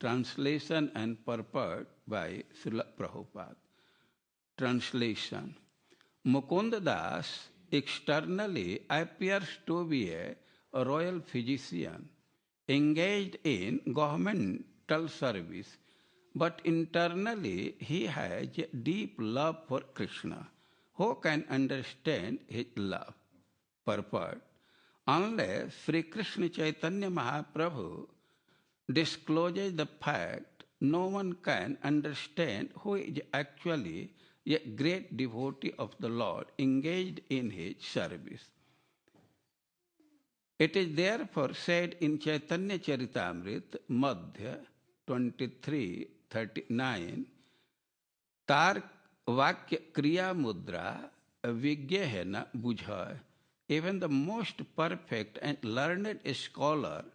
translation and purport by Srila Prabhupada. Translation. Mukunda Das externally appears to be a royal physician engaged in governmental service, but internally he has a deep love for Krishna. Who can understand his love? Purport. Unless Sri Krishna Chaitanya Mahaprabhu discloses the fact, no one can understand who is actually a great devotee of the Lord engaged in his service. It is therefore said in Chaitanya Charitamrita, Madhya 23:39, Tar Vakya Kriya Mudra Vigyahena Bujha. Even the most perfect and learned scholar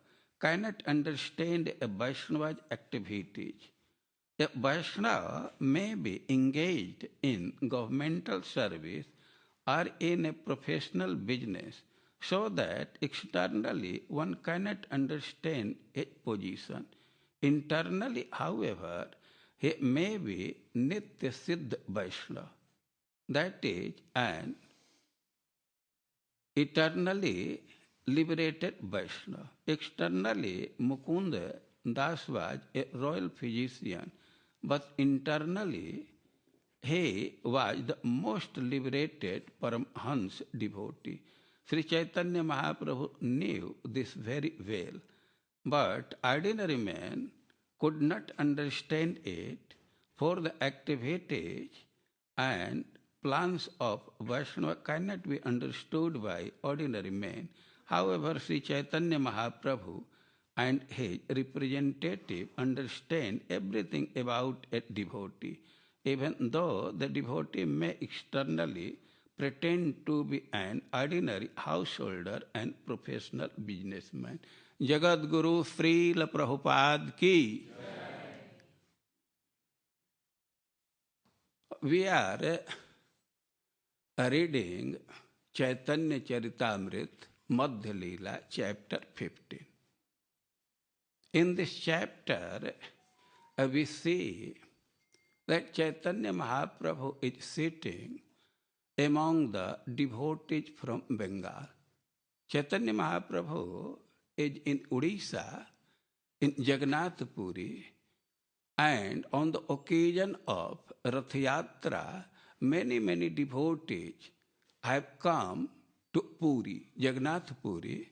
cannot understand a Vaishnava's activities. A Vaishnava may be engaged in governmental service or in a professional business, so that externally one cannot understand its position. Internally, however, he may be Nitya Siddha Vaishnava, that is, an eternally liberated Vaishnava. Externally, Mukunda Das was a royal physician, but internally he was the most liberated Paramhans devotee. Sri Chaitanya Mahaprabhu knew this very well, but ordinary man could not understand it, for the activities and plans of Vaishnava cannot be understood by ordinary men. However, Sri Chaitanya Mahaprabhu and his representative understand everything about a devotee, even though the devotee may externally pretend to be an ordinary householder and professional businessman. Jagat Guru Srila Prabhupada ki. We are reading Chaitanya Charitamrita, Madhya Leela, chapter 15. In this chapter, we see that Chaitanya Mahaprabhu is sitting among the devotees from Bengal. Chaitanya Mahaprabhu is in Odisha, in Jagannath Puri, and on the occasion of Rath Yatra, many devotees have come to Puri, Jagannath Puri,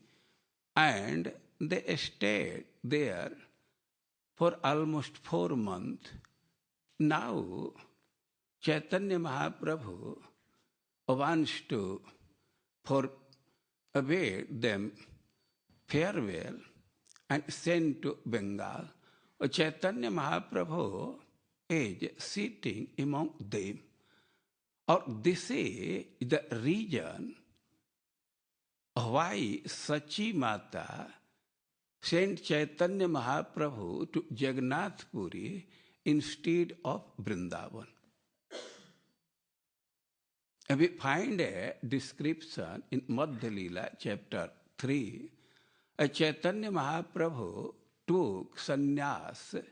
and they stayed there for almost 4 months. Now, Chaitanya Mahaprabhu wants to forbid them farewell and send to Bengal. Chaitanya Mahaprabhu is sitting among them. Or this is the reason why Sachi Mata sent Chaitanya Mahaprabhu to Jagannath Puri instead of Vrindavan. We find a description in Madhya Leela, chapter 3. Chaitanya Mahaprabhu took sannyas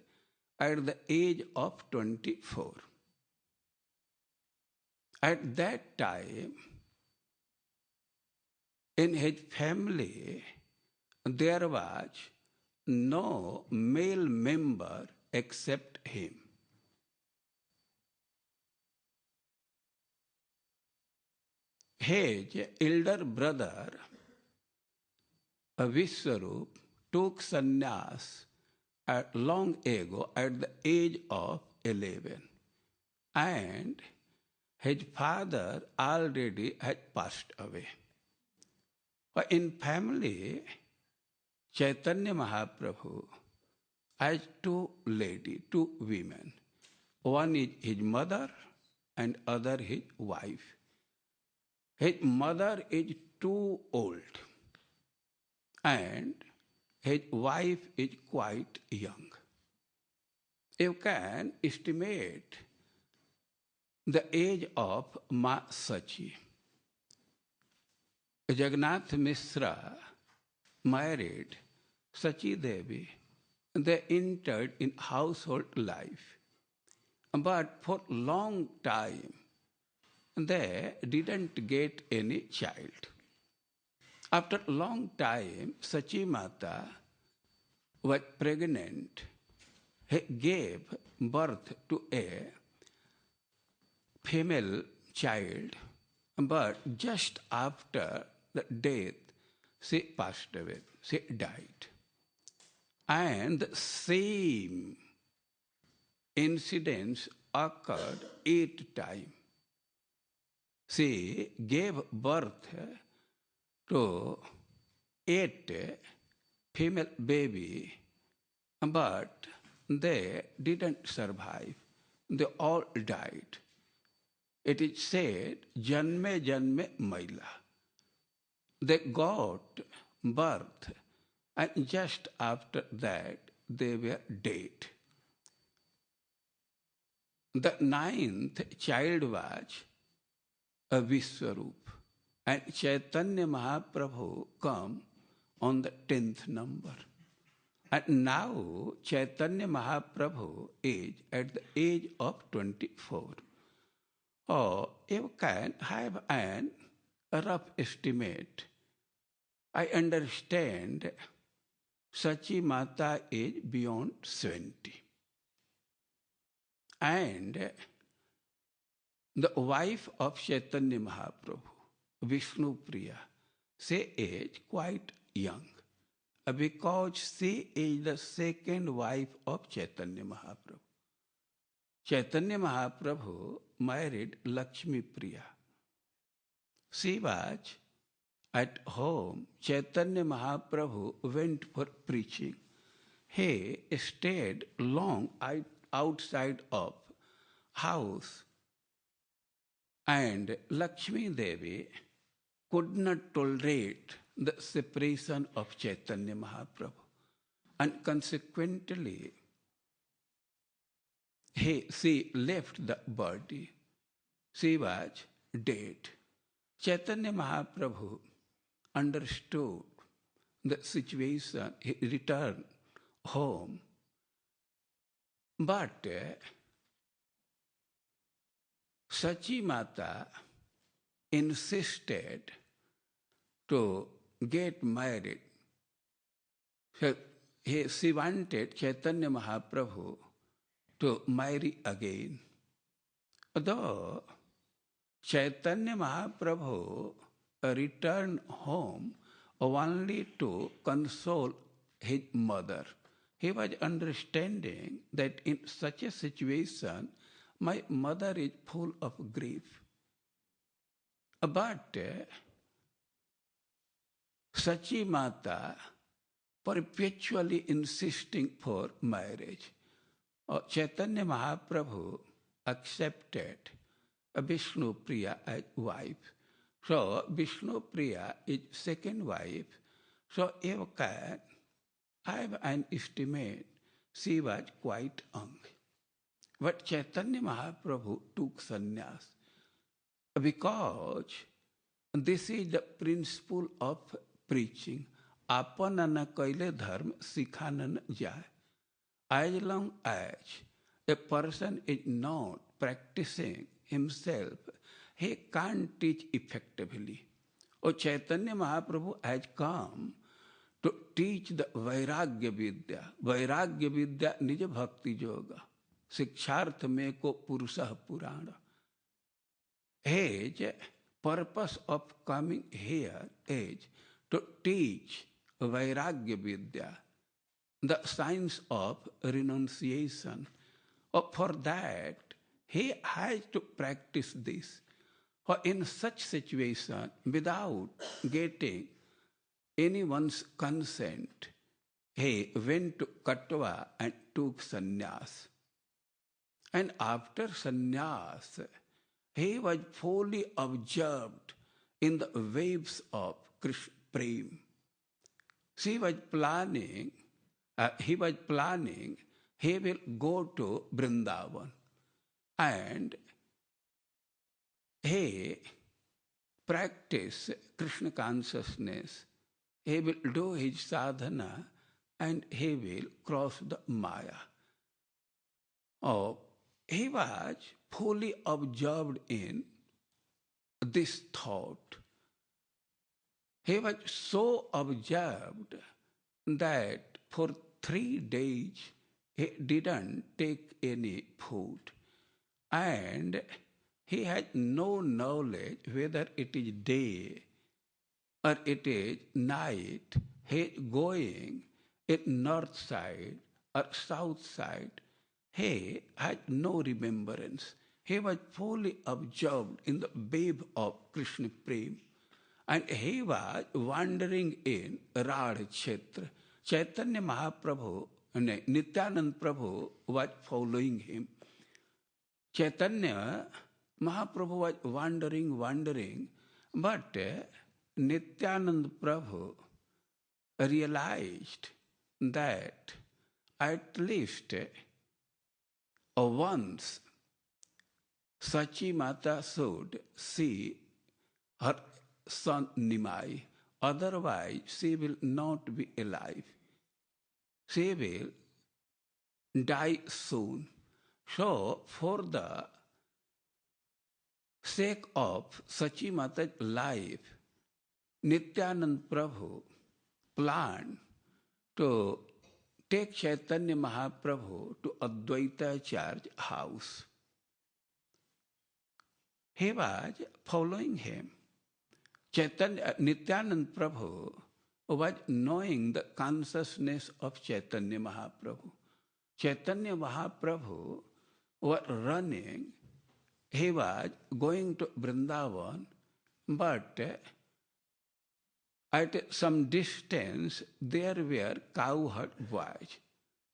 at the age of 24. At that time, in his family, there was no male member except him. His elder brother, Vishwarup, took sannyas long ago at the age of 11, and his father already had passed away. In family, Chaitanya Mahaprabhu has 2 ladies, 2 women. One is his mother and other his wife. His mother is too old and his wife is quite young. You can estimate the age of Ma Sachi. Jagannath Mishra married Sachi Devi they entered in household life. But for long time, they didn't get any child. After long time, Sachi Mata was pregnant. He gave birth to a female child, but just after the death, she passed away, she died. And the same incidents occurred 8 times. She gave birth to 8 female baby, but they didn't survive. They all died. It is said, Janme Janme Maila. They got birth, and just after that, they were dead. The 9th child was a Vishwarup, and Chaitanya Mahaprabhu come on the 10th number. And now Chaitanya Mahaprabhu is at the age of 24. Oh, you can have a rough estimate. I understand Sachi Mata is beyond 70. And the wife of Chaitanya Mahaprabhu, Vishnu Priya, she is quite young, because she is the second wife of Chaitanya Mahaprabhu. Chaitanya Mahaprabhu married Lakshmi Priya. She was at home. Chaitanya Mahaprabhu went for preaching. He stayed long outside of house, and Lakshmi Devi could not tolerate the separation of Chaitanya Mahaprabhu, and consequently she left the body. She was dead. Chaitanya Mahaprabhu understood the situation. He returned home. But Sachi Mata insisted to get married. She wanted Chaitanya Mahaprabhu to marry again. Although Chaitanya Mahaprabhu returned home only to console his mother. He was understanding that in such a situation, my mother is full of grief. But Sachi Mata perpetually insisting for marriage. Chaitanya Mahaprabhu accepted Vishnu Priya as wife. So Vishnu Priya is second wife. So you can have an estimate, she was quite young. But Chaitanya Mahaprabhu took sannyas because this is the principle of preaching. Apana na kaile dharma sikhana na jai. As long as a person is not practicing himself, he can't teach effectively. Chaitanya Mahaprabhu has come to teach the Vairagya Vidya. Vairagya Vidya Nija Bhakti Yoga. Sikshartha Meko Purusah Purana. His purpose of coming here is to teach Vairagya Vidya, the science of renunciation. For that, he has to practice this. In such situation, without getting anyone's consent, he went to Katwa and took sannyas. And after sannyas, he was fully absorbed in the waves of Krishna Prem. He was planning, he will go to Vrindavan, and he practice Krishna consciousness. He will do his sadhana and he will cross the Maya. Oh, he was fully absorbed in this thought. He was so absorbed that for 3 days he didn't take any food, and he had no knowledge whether it is day or it is night. He is going in north side or south side. He had no remembrance. He was fully absorbed in the wave of Krishna Prem. And he was wandering in Radha Kshetra. Chaitanya Mahaprabhu, Nityanand Prabhu was following him. Chaitanya Mahaprabhu was wandering, but Nityanand Prabhu realized that at least once Sachi Mata should see her son Nimai, otherwise she will not be alive. She will die soon. So, for the sake of Sachi Mata's life, Nityanand Prabhu planned to take Chaitanya Mahaprabhu to Advaita Acharya's house. He was following him. Nityanand Prabhu was knowing the consciousness of Chaitanya Mahaprabhu. Chaitanya Mahaprabhu was running. He was going to Vrindavan, but at some distance there were cowherd boys.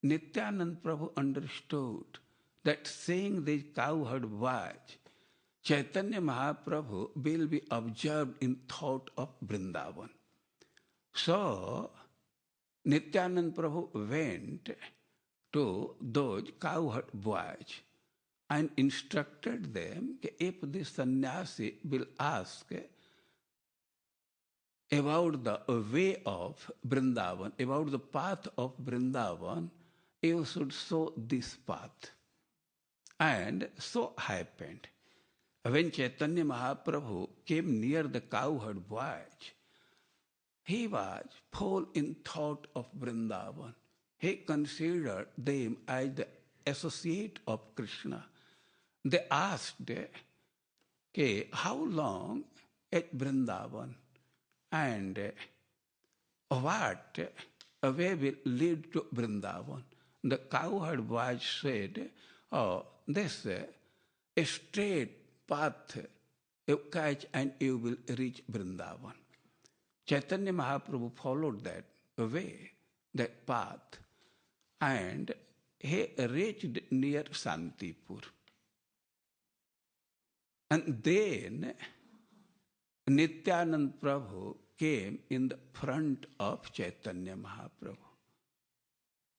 Nityanand Prabhu understood that seeing these cowherd boys, Chaitanya Mahaprabhu will be absorbed in thought of Vrindavan. So, Nityanand Prabhu went to those cowherd boys and instructed them that if this sannyasi will ask about the way of Vrindavan, about the path of Vrindavan, you should show this path. And so happened. When Chaitanya Mahaprabhu came near the cowherd boys, he was full in thought of Vrindavan. He considered them as the associate of Krishna. They asked, okay, how long at Vrindavan and what way will lead to Vrindavan? The cowherd boys said, oh, this a straight path you catch and you will reach Vrindavan. Chaitanya Mahaprabhu followed that way, that path, and he reached near Santipur. And then Nityanand Prabhu came in the front of Chaitanya Mahaprabhu.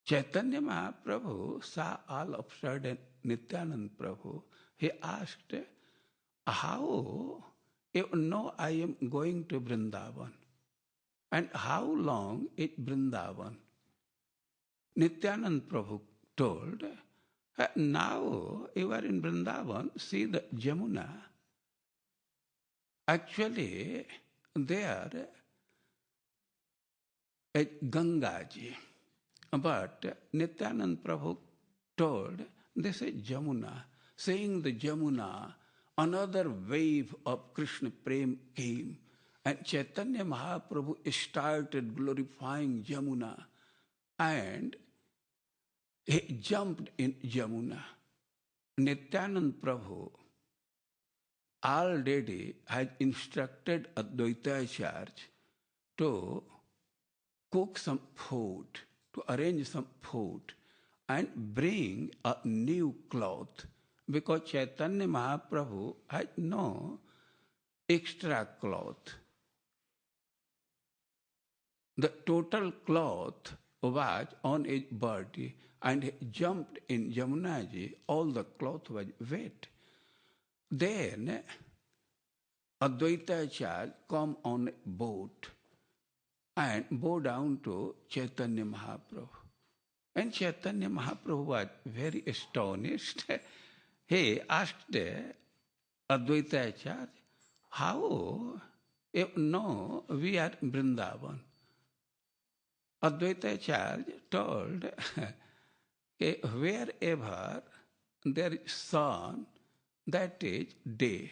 Chaitanya Mahaprabhu saw all of a sudden Nityanand Prabhu. He asked, how you know I am going to Vrindavan? And how long is Vrindavan? Nityanand Prabhu told, now you are in Vrindavan, see the Jamuna. Actually, there is Gangaji. But Nityanand Prabhu told, this is Jamuna. Saying the Jamuna, another wave of Krishna Prem came. And Chaitanya Mahaprabhu started glorifying Jamuna. And he jumped in Jamuna. Nityanand Prabhu already had instructed Advaita Acharya to cook some food, to arrange some food, and bring a new cloth, because Chaitanya Mahaprabhu had no extra cloth. The total cloth was on his body, and he jumped in Jamunaji, all the cloth was wet. Then Advaita Acharya come on a boat, and bow down to Chaitanya Mahaprabhu. And Chaitanya Mahaprabhu was very astonished. He asked Advaita Acharya, how you know we are Vrindavan? Advaita Acharya told, wherever there is sun, that is day.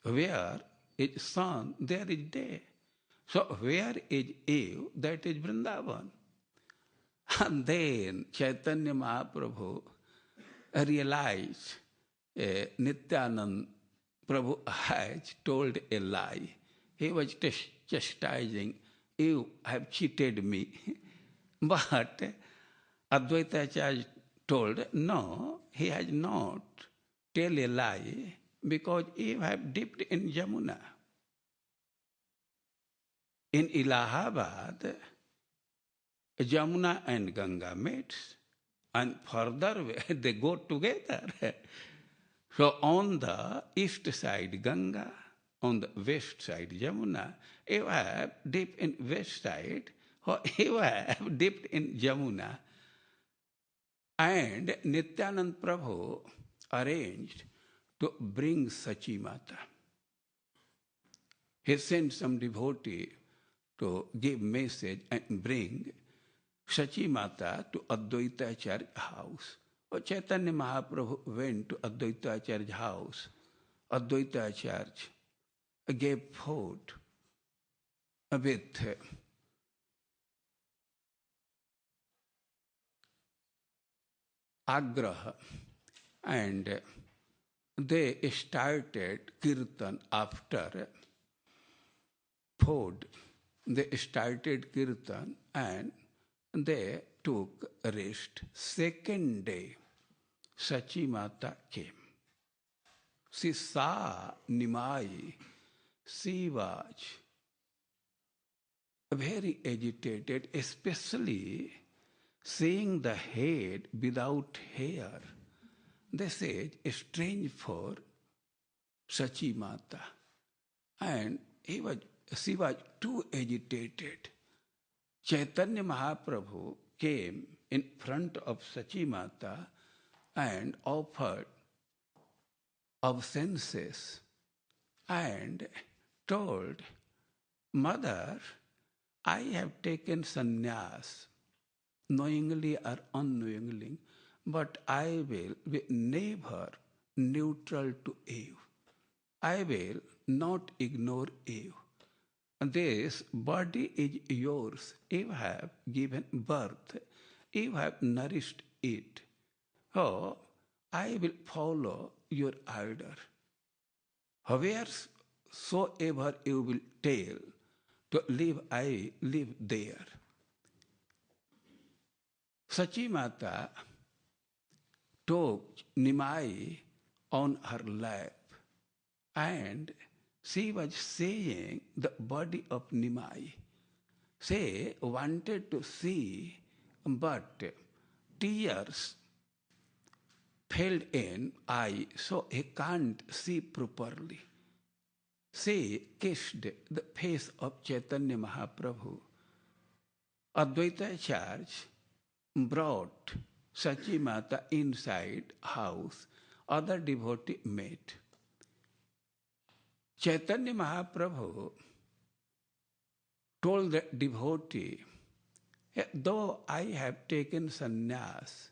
Where is sun, there is day. So where is you, that is Vrindavan. And then Chaitanya Mahaprabhu realized Nityanand Prabhu has told a lie. He was chastising, you have cheated me. But Advaita Acharya told, no, he has not tell a lie, because you have dipped in Jamuna. In Allahabad, Jamuna and Ganga meet, and further they go together. So on the east side Ganga, on the west side Jamuna, you have dipped in west side, or you have dipped in Jamuna. And Nityanand Prabhu arranged to bring Sachi Mata. He sent some devotee to give message and bring Sachi Mata to Advaita Acharya's house. So Chaitanya Mahaprabhu went to Advaita Acharya's house. Advaita Acharya gave food with agraha, and they started kirtan after food. They started kirtan and they took rest. Second day, Sachi Mata came. She saw Nimai. She was very agitated, especially seeing the head without hair. They said, strange for Sachi Mata. And she was too agitated. Chaitanya Mahaprabhu came in front of Sachi Mata and offered obeisances and told, Mother, I have taken sannyas, knowingly or unknowingly, but I will be never neutral to you. I will not ignore you. This body is yours. You have given birth. You have nourished it. Oh, I will follow your order. Wheresoever you will tell to live, I live there. Sachi Mata took Nimai on her lap, and she was seeing the body of Nimai. She wanted to see, but tears fell in eye, so he can't see properly. She kissed the face of Chaitanya Mahaprabhu. Advaita Acharya brought Sachi Mata inside house. Other devotee met. Chaitanya Mahaprabhu told the devotee, though I have taken sannyas,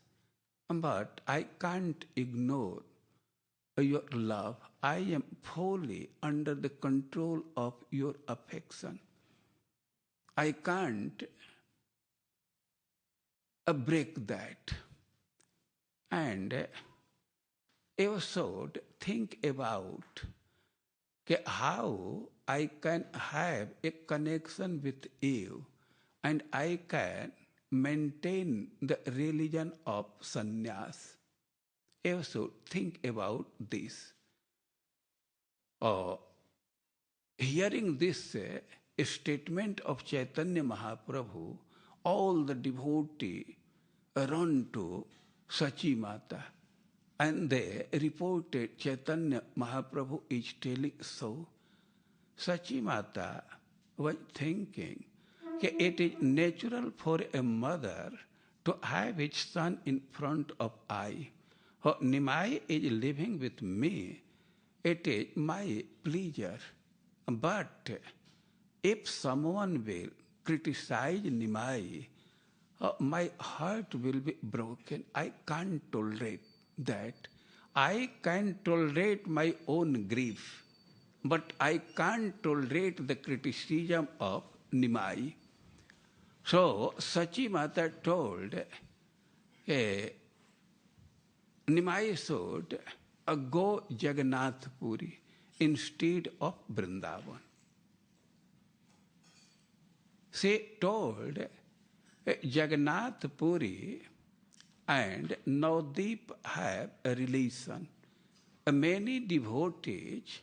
but I can't ignore your love. I am fully under the control of your affection. I can't break that. And you should think about how I can have a connection with you and I can maintain the religion of sannyas. You should think about this. Hearing this statement of Chaitanya Mahaprabhu, all the devotees run to Sachi Mata and they reported Chaitanya Mahaprabhu is telling so. Sachi Mata was thinking, it is natural for a mother to have its son in front of eye. Nimai is living with me. It is my pleasure. But if someone will criticize Nimai, my heart will be broken. I can't tolerate that. I can tolerate my own grief, but I can't tolerate the criticism of Nimai. So Sachi Mata told Nimai should go Jagannath Puri instead of Vrindavan. She told Jagannath Puri and Navdeep have a relation. Many devotees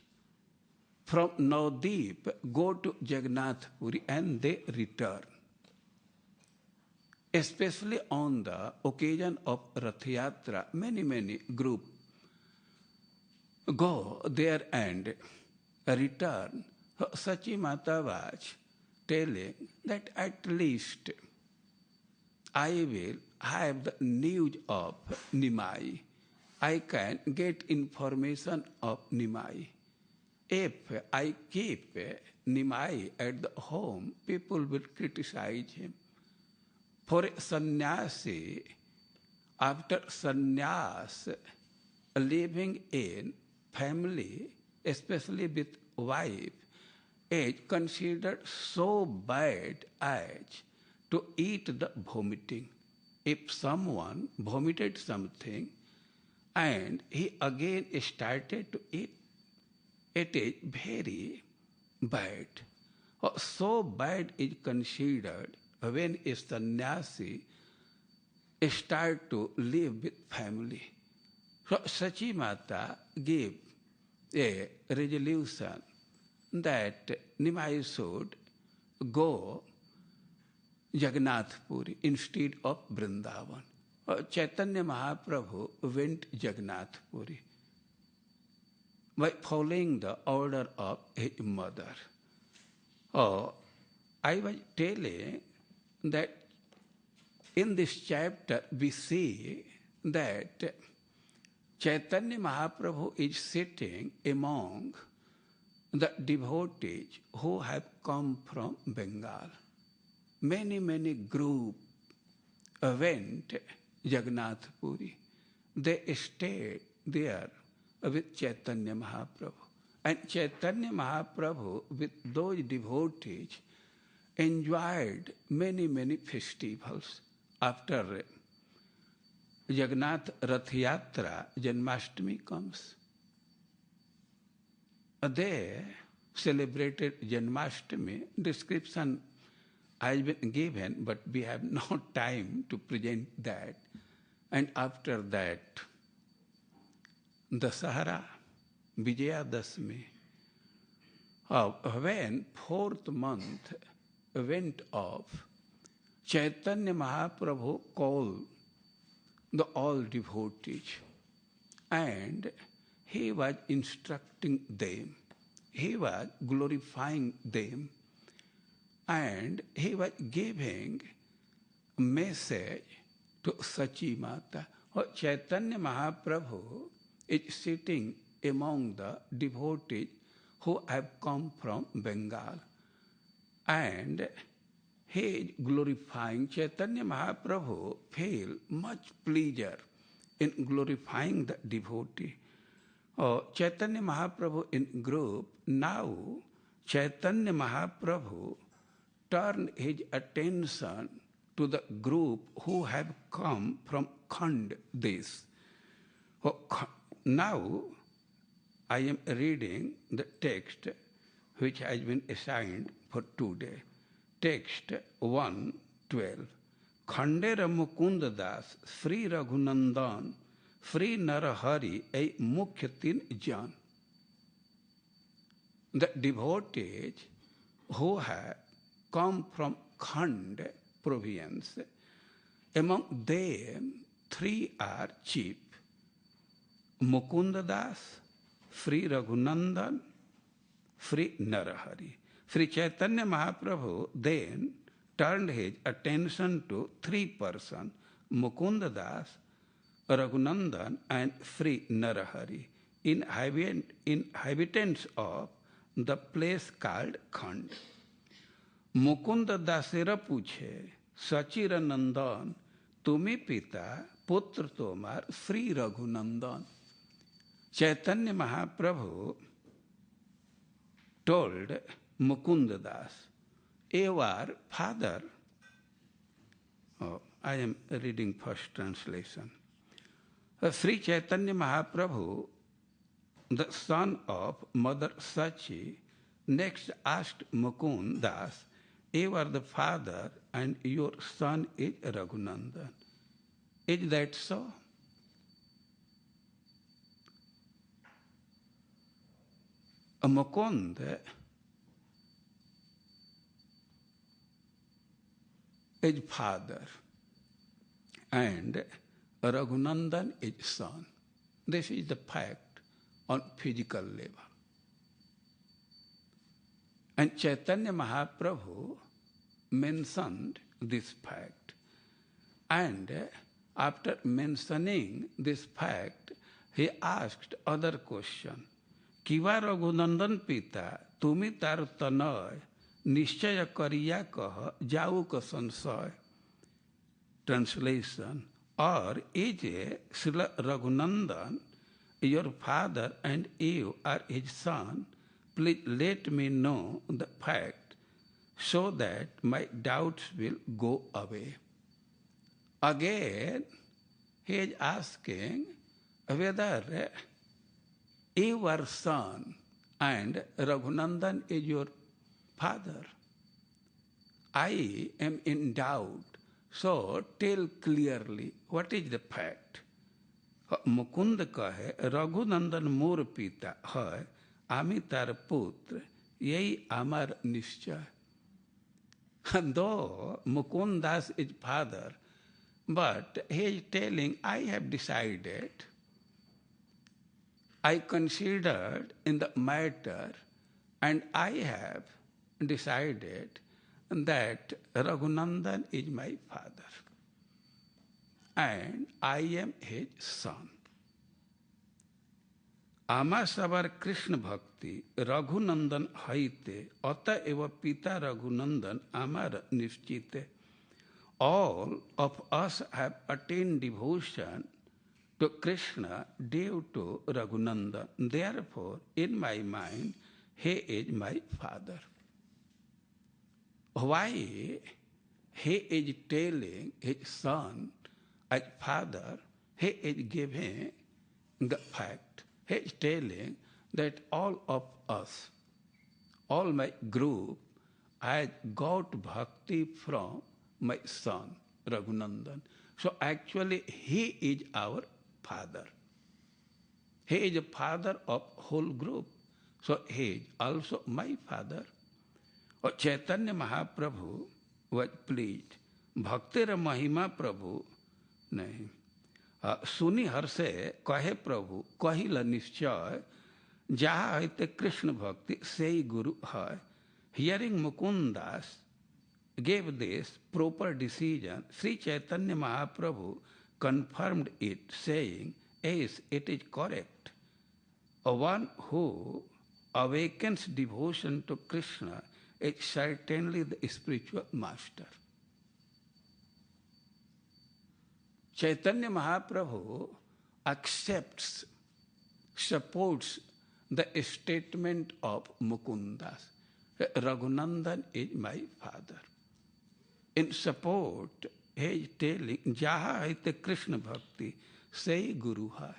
from Navdeep go to Jagannath Puri and they return. Especially on the occasion of Rath Yatra, many groups go there and return. Sachi Mata was telling that at least I will have the news of Nimai. I can get information of Nimai. If I keep Nimai at the home, people will criticize him. For a sannyasi, after sannyas, living in family, especially with wife, is considered so bad as to eat the vomiting. If someone vomited something and he again started to eat, it is very bad. So bad is considered when a sannyasi start to live with family. So Sachi Mata gave a resolution that Nimai should go Jagannath Puri instead of Vrindavan. Chaitanya Mahaprabhu went Jagannath Puri by following the order of his mother. I was telling that in this chapter we see that Chaitanya Mahaprabhu is sitting among the devotees who have come from Bengal. Many groups went Jagannath Puri. They stayed there with Chaitanya Mahaprabhu. And Chaitanya Mahaprabhu with those devotees enjoyed many festivals. After Jagannath Rath Yatra, Janmashtami comes. They celebrated Janmashtami. Description has been given, but we have no time to present that. And after that, Dasahara, Vijayadashmi. When 4th month went off, Chaitanya Mahaprabhu called the all devotees and he was instructing them. He was glorifying them and he was giving a message to Sachi Mata. Chaitanya Mahaprabhu is sitting among the devotees who have come from Bengal and he is glorifying. Chaitanya Mahaprabhu feel much pleasure in glorifying the devotee. Chaitanya Mahaprabhu in group, now Chaitanya Mahaprabhu turned his attention to the group who have come from Khand Desh. Now I am reading the text which has been assigned for today. Text 1:12. Khandera Mukund Das, Sri Raghunandan, Sri Narahari, a Mukhya Tin Jan. The devotees who have come from Khand province, among them 3 are chief. Mukund Das, Sri Raghunandan, Sri Narahari. Sri Chaitanya Mahaprabhu then turned his attention to three persons, Mukunda Das, Raghunandan, and Sri Narahari, inhabitants of the place called Khand. Mukund दासेरा पूछे, सचिर नंदन तुम्हें पिता पुत्र तोमार Shri Raghunandan. Chaitanya Mahaprabhu told Mukunda Das, our father, I am reading first translation. Sri Chaitanya Mahaprabhu, the son of Mother Sachi, next asked Mukund Das, you are the father and your son is Raghunandan. Is that so? Mukund is father and Raghunandan is son. This is the fact on physical level. And Chaitanya Mahaprabhu mentioned this fact. And after mentioning this fact, he asked other question. Kiva Raghunandan Pita, tumi tar tanay, nishchaya kariya kah, jau ka sansay. Translation. Or is Srila Raghunandan your father and you are his son? Please let me know the fact so that my doubts will go away. Again, he is asking whether your son and Raghunandan is your father. I am in doubt. So tell clearly what is the fact. Mukund kahe, Raghunandan मोर पिता है, आमी तार पुत्र, यही आमार निश्चय. And though Mukund Das is father, but he is telling, I have decided, I considered in the matter, and I have decided that Raghunandan is my father, and I am his son. Ama sabar Krishna bhakti Raghunandan haite ata eva pita Raghunandan amar nishchite. All of us have attained devotion to Krishna due to Raghunandan. Therefore, in my mind, he is my father. Why he is telling his son as father, he is giving the fact. He is telling that all of us, all my group, has got bhakti from my son, Raghunandan. So actually, he is our father. He is a father of whole group. So he is also my father. Chaitanya Mahaprabhu was pleased. Bhaktir Mahima Prabhu nahi. सुनी Hershey कहे प्रभु कहिल निश्चय जहाँ है कृष्ण भक्ति से ही गुरु है. Hearing Mukund Das gave this proper decision, Sri Chaitanya Mahaprabhu confirmed it, saying, yes, it is correct. One who awakens devotion to Krishna is certainly the spiritual master. Chaitanya Mahaprabhu accepts, supports the statement of Mukund Das. Raghunandan is my father. In support, he is telling, Jaha haite Krishna bhakti, say Guru hai.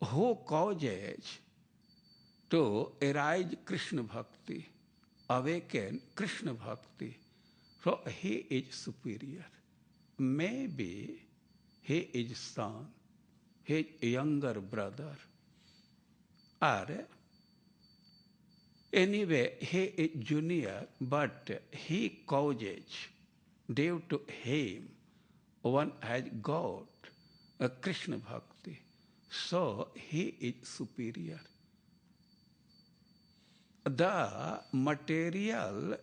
Who causes to arise Krishna bhakti, awaken Krishna bhakti, so he is superior. Maybe he is son, his younger brother, or anyway he is junior, but he causes, due to him, one has got a Krishna bhakti, so he is superior. the material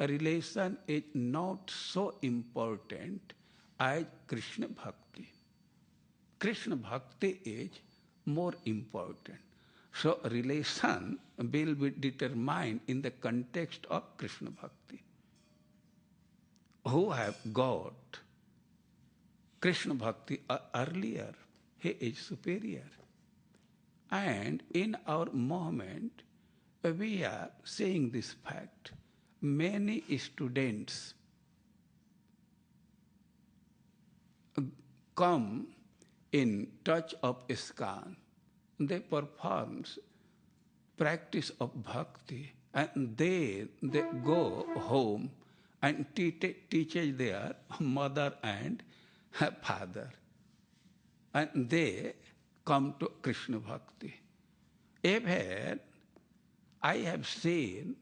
relation is not so important as Krishna Bhakti. Krishna Bhakti is more important. So relation will be determined in the context of Krishna Bhakti. Who have got Krishna Bhakti earlier, he is superior. And in our movement, we are seeing this fact. Many students come in touch of ISKCON. They perform practice of bhakti, and they go home and teaches their mother and father. And they come to Krishna Bhakti. Even I have seen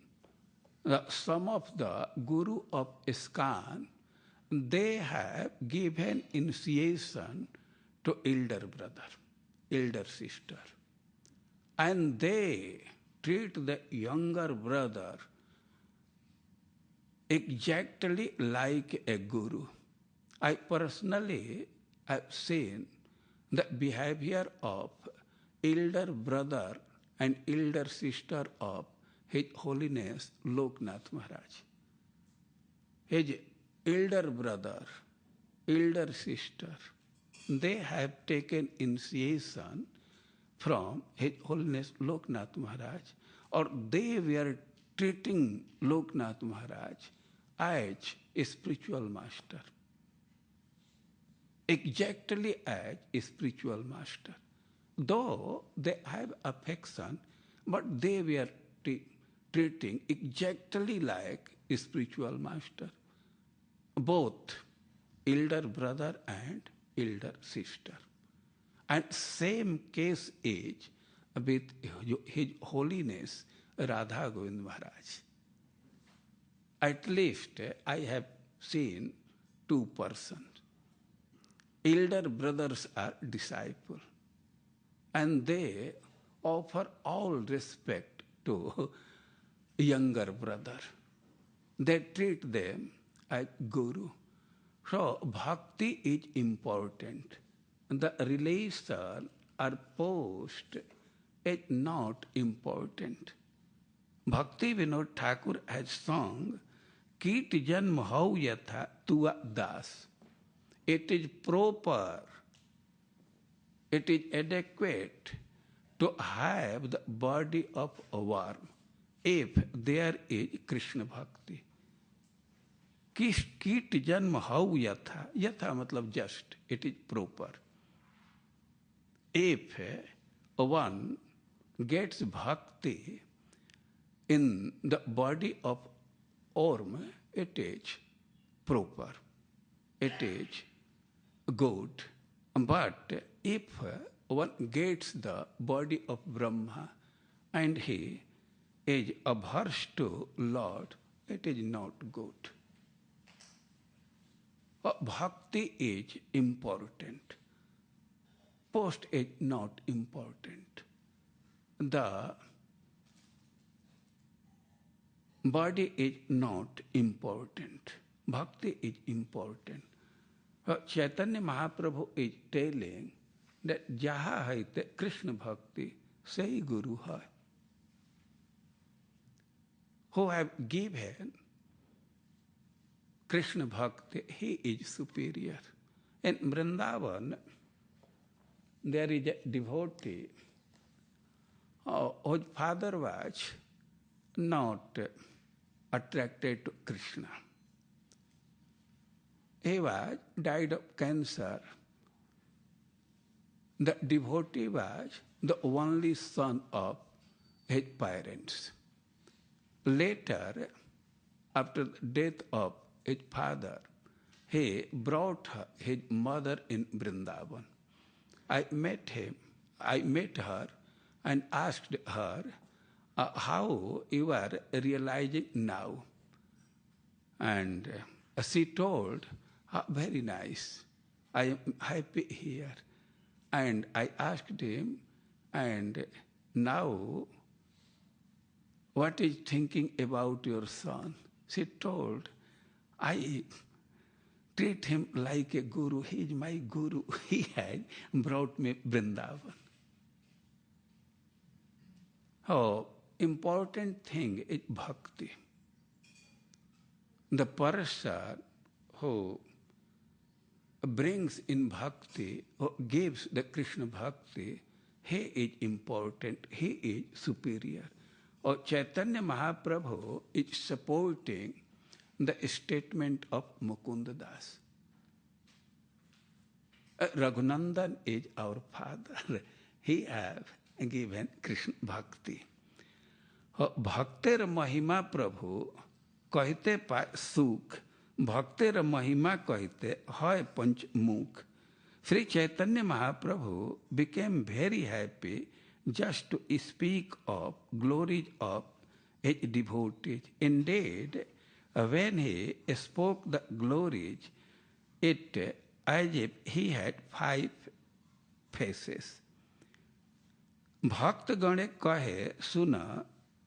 some of the guru of ISKCON, they have given initiation to elder brother, elder sister. And they treat the younger brother exactly like a guru. I personally have seen the behavior of elder brother and elder sister of His Holiness Loknath Maharaj. His elder brother, elder sister, they have taken initiation from His Holiness Loknath Maharaj, or they were treating Loknath Maharaj as a spiritual master. Exactly as a spiritual master. Though they have affection, but they were treating exactly like a spiritual master. Both elder brother and elder sister. And same case is with His Holiness Radha Govind Maharaj. At least I have seen two persons. Elder brothers are disciples, and they offer all respect to younger brother. They treat them as guru. So bhakti is important. The relation or post is not important. Bhakti Vinod Thakur has sung, Kit janma hau yatha tua das. It is proper, it is adequate to have the body of a worm if there is Krishna Bhakti. Kit janma hau yatha, yatha matlab just, it is proper. If one gets bhakti in the body of worm, it is proper, it is good. But if one gets the body of Brahma and he is averse to Lord, it is not good. Bhakti is important. Post is not important. The body is not important. Bhakti is important. Chaitanya Mahaprabhu is telling that jaha haite Krishna Bhakti, say Guru hai. Who have given Krishna Bhakti, he is superior. In Vrindavan, there is a devotee whose father was not attracted to Krishna. He was died of cancer. The devotee was the only son of his parents. Later, after the death of his father, he brought his mother in Vrindavan. I met her and asked her, how you are realizing now? And she told, very nice, I am happy here. And I asked him, and now what is thinking about your son? She told, I treat him like a guru. He is my guru. He had brought me Vrindavan. Oh, important thing is bhakti. The person who brings in bhakti, or gives the Krishna bhakti, he is important, he is superior. Or Chaitanya Mahaprabhu is supporting the statement of Mukunda Das. Raghunandan is our father. He have given Krishna bhakti. Bhakter Mahima Prabhu कहते पाए सुख, भक्तेर महिमा कहते है पंचमुख. Sri Chaitanya Mahaprabhu became very happy just to speak of glories of his devotees. Indeed, when he spoke the glories, it as if he had 5 faces. भक्त गणे कहे सुन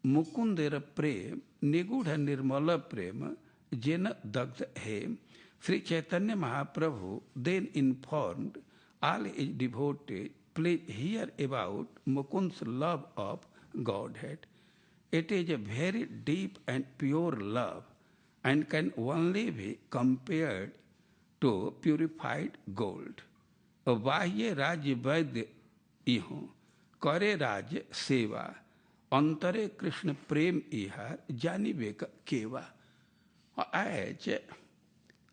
मुकुंदेर प्रेम निगूढ़ निर्मल प्रेम जेन दग्ध है. Sri Chaitanya Mahaprabhu then informed all his devotees, please hear about Mukund's love of Godhead. It is a very deep and pure love and can only be compared to purified gold. बाह्य राज्य वैद्य इहो करे राज सेवा अंतरे कृष्ण प्रेम इहा जानिबे केवा. As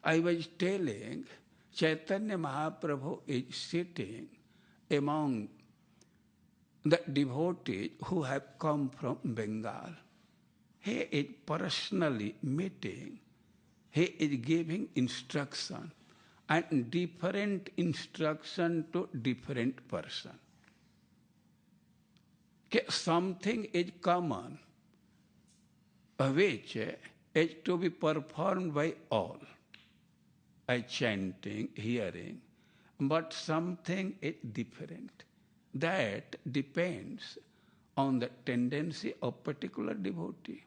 I was telling, Chaitanya Mahaprabhu is sitting among the devotees who have come from Bengal. He is personally meeting, he is giving instruction, and different instruction to different person. Something is common, which is to be performed by all, by chanting, hearing, but something is different. That depends on the tendency of particular devotee,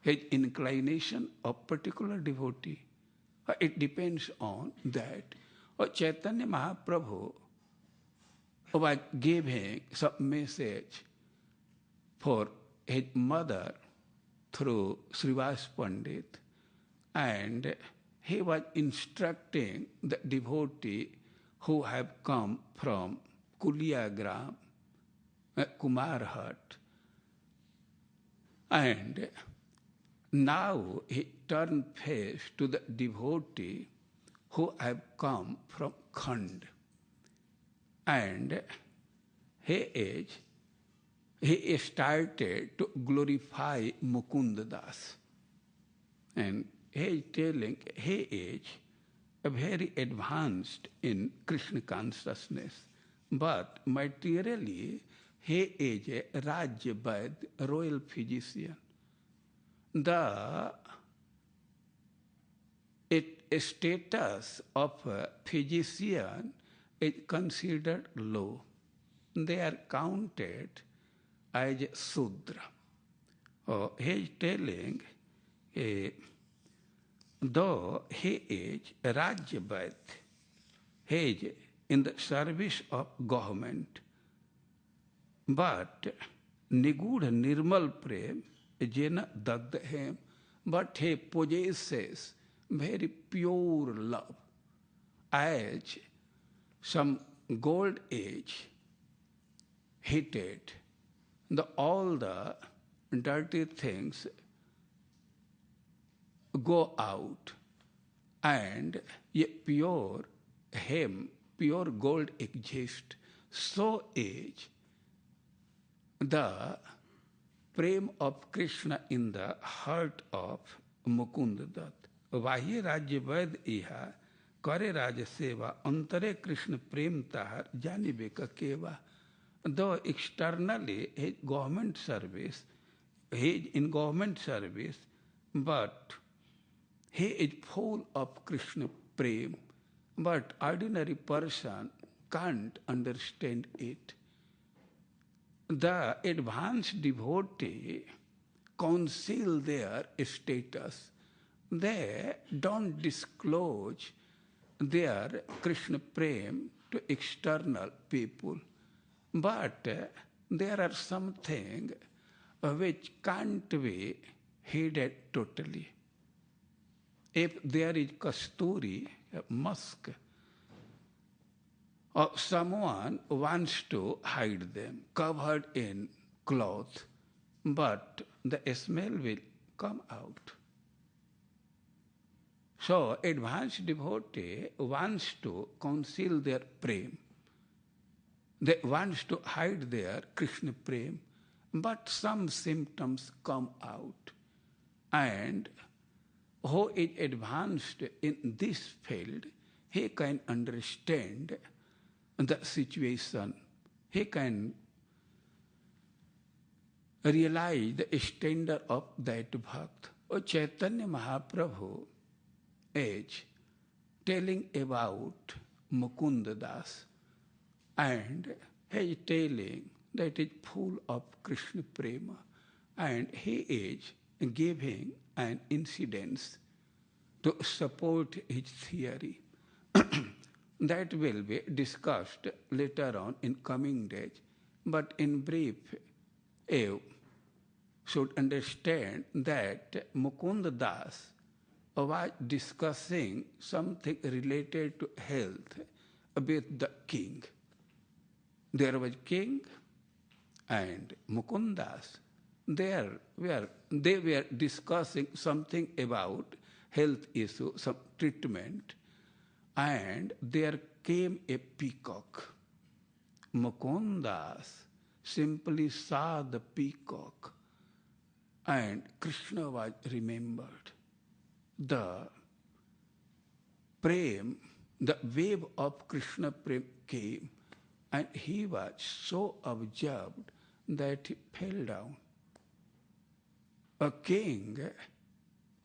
his inclination of particular devotee. It depends on that. Chaitanya Mahaprabhu was giving some message for his mother through Srivas Pandit, and he was instructing the devotee who have come from Kuliagram, Kumarhat, and now he turned face to the devotee who have come from Khand, and he started to glorify Mukunda Das. And he is telling he is very advanced in Krishna consciousness, but materially he is a Rajya Vaid, royal physician. The status of a physician is considered low. They are counted as Sudra. He is telling, though he is Rajya Vaid, he is in the service of government, but Nigudha Nirmal Prem Jena Dagda him, but he possesses very pure love, as some gold age heated, all the dirty things go out, and a pure hem, pure gold exists. So is the prem of Krishna in the heart of Mukunda Dat. Vahye Rajya Vaid iha करे राज सेवा अंतरे कृष्ण प्रेम ताहर जानिबे का केवा. Though externally he is government service, he is in government service, but he is full of Krishna prem. But ordinary person can't understand it. The advanced devotee conceal their status. They don't disclose their Krishna Prem to external people. But there are something which can't be hidden totally. If there is kasturi, musk, or someone wants to hide them, covered in cloth, but the smell will come out. So, advanced devotee wants to conceal their prem. They want to hide their Krishna prem, but some symptoms come out. And who is advanced in this field, he can understand the situation. He can realize the standard of that bhakt. O Chaitanya Mahaprabhu is telling about Mukunda Das, and he is telling that it is full of Krishna prema, and he is giving an incident to support his theory. That will be discussed later on in coming days. But in brief, you should understand that Mukunda Das was discussing something related to health with the king. There was king and Mukundas. They were discussing something about health issue, some treatment, and there came a peacock. Mukundas simply saw the peacock, and Krishna was remembered. The prem, the wave of Krishna prem came, and he was so absorbed that he fell down. A king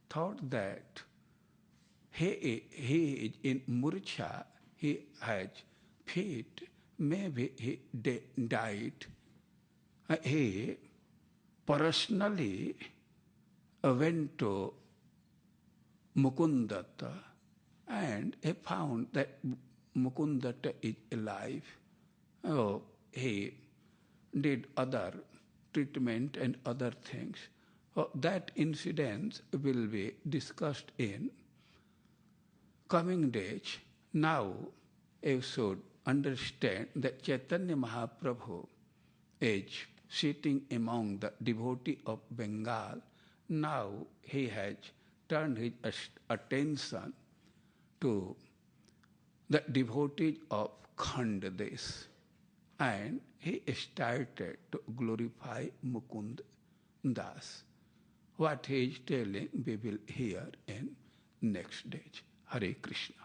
thought that he is in murcha, he has fit, maybe he died. He personally went to Mukundatta, and he found that Mukundatta is alive. Oh, he did other treatment and other things. Oh, that incident will be discussed in coming days. Now you should understand that Chaitanya Mahaprabhu is sitting among the devotee of Bengal. Now he has turned his attention to the devotees of Khandadesh, and he started to glorify Mukund Das. What he is telling we will hear in next days. Hare Krishna.